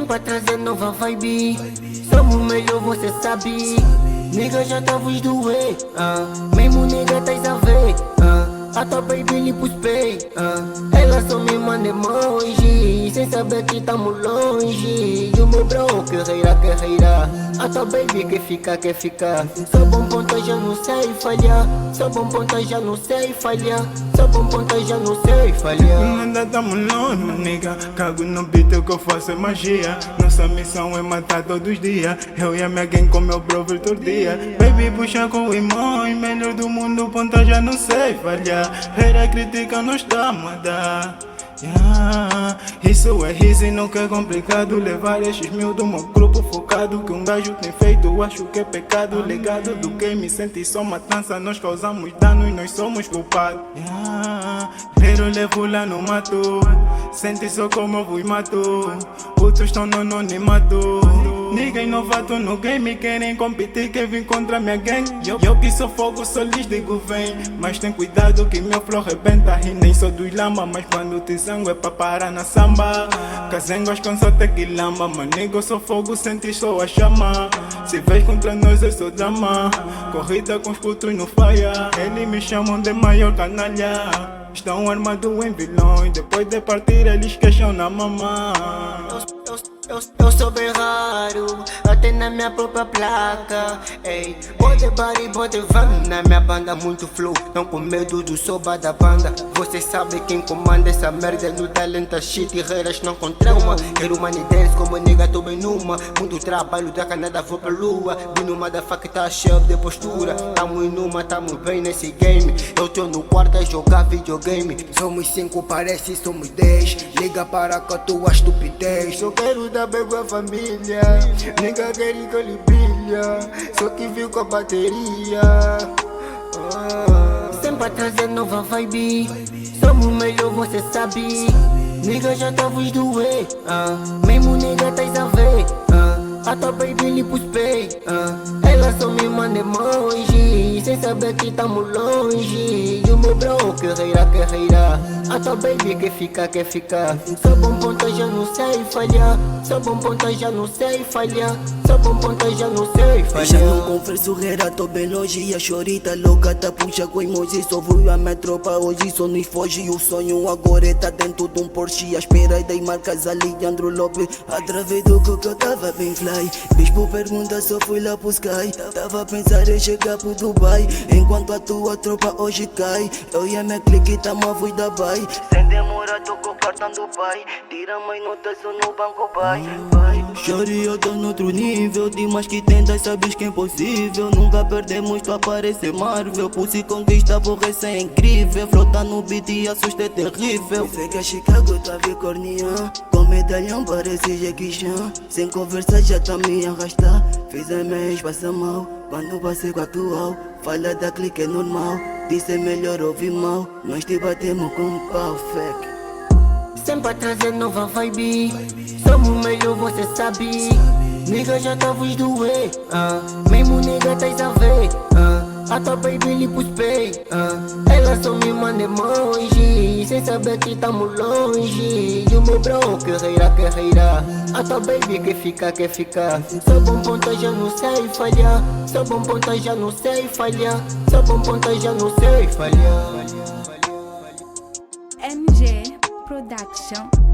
Sempre a trazer nova vibe. Somos melhor, você sabe. Nigga já tá vos doer, mesmo nigga tais a ver, a tua baby limpa os pés, ela só me manda emoji, sem saber que tamo longe. E o meu bro carreira, a tua baby quer ficar. Sou bom ponta, já não sei falhar. Sou bom ponta, já não sei falhar. Sou bom ponta, já não sei falhar. Nada tamo longe, meu nigga. Cago no beat, o que eu faço é magia. Nossa missão é matar todos os dias. Eu e a minha gang com meu bro virtual dia. Baby puxa com o irmão, melhor do mundo, ponta já não sei falhar. Era crítica, nós estamos a dar. Isso é easy, nunca é complicado. Levar estes mil do meu grupo focado. Que um gajo tem feito, acho que é pecado. Legado do game, sente só matança. Nós causamos dano e nós somos culpados. Pero levo lá no mato. Sente só como eu vos mato. Outros estão no anonimato. Ninguém novato no game, querem competir, quer vir contra minha gang. Eu que sou fogo, só lhes digo vem. Mas tem cuidado que meu flow rebenta. E nem sou dos lama, mas quando te sangue é pra parar na samba. Casengas com só tequilamba, manigo eu sou fogo, sente só a chama. Se vês contra nós eu sou drama. Corrida com os putos no faia. Eles me chamam de maior canalha. Estão armados em vilões, depois de partir eles queixam na mamã. Eu sou bem raro, até na minha própria placa. Ei, bode body, bode van. Na minha banda muito flow, não com medo do soba da banda. Você sabe quem comanda essa merda no talento shit e reiras não com trauma. Quero money dance como nigga, tô bem numa. Muito trabalho da Canadá, vou pra lua. Vi numa da faca, tá cheio de postura. Tamo em numa, tamo bem nesse game. Eu tô no quarto a jogar videogame. Somos 5, parece somos 10. Liga para com a tua estupidez. Só quero dar bem com a família. Nigga quer que ele brilha. Só que viu com a bateria. Sempre a trazer nova vibe. Somos melhor, você sabe. Nigga já tá vos doer, mesmo nigga tais a ver, a tua baby limpa os pés, ela só me manda emoji, sem saber que tamo longe. E o meu bro carreira, a tua baby quer ficar. Sou bom ponta, já não sei falhar. Sou bom ponta, já não sei falhar. Sou bom ponta, já não sei falhar. Já não converso, rera, tô bem longe. E a chorita louca tá puxa com emoji. Só voa a minha tropa hoje, só nos foge. O sonho agora tá dentro de um Porsche. A espera e dei marcas a Leandro Lopes. Através do que eu tava bem fly. Bispo pergunta, só fui lá pro Sky. Tava a pensar em chegar pro Dubai. Enquanto a tua tropa hoje cai. Eu e a minha clique tamo a voz da Bay. Sem demora, tô com o cartão do pai. Tira mais notas, só no banco vai. Chore, eu tô no outro nível. Demais que tentas, sabes que é impossível. Nunca perdemos, tu aparece Marvel. Pulse conquista, aborrece, é incrível. Flota no beat e assusta, é terrível. Chega a Chicago, tá vi corneando. Com medalhão, parece Jackie Chan. Sem conversa, já tá me arrastar. Fiz a minha ex, passa mal. Quando passei com a atual, falha da clique é normal. Disse é melhor ouvir mal. Nós te batemos com um pau, fake. Sempre a trazer nova vibe. Somos melhor, você sabe. Nigga já tá vos doer, mesmo nigga tais a ver, a tua baby limpa os pés, ela só me manda emoji, sem saber que tamo longe. E o meu bro carreira, a tua baby quer ficar. Sou bom ponta, já não sei falhar. Sou bom ponta, já não sei falhar. Sou bom ponta, já não sei falhar. MG Production.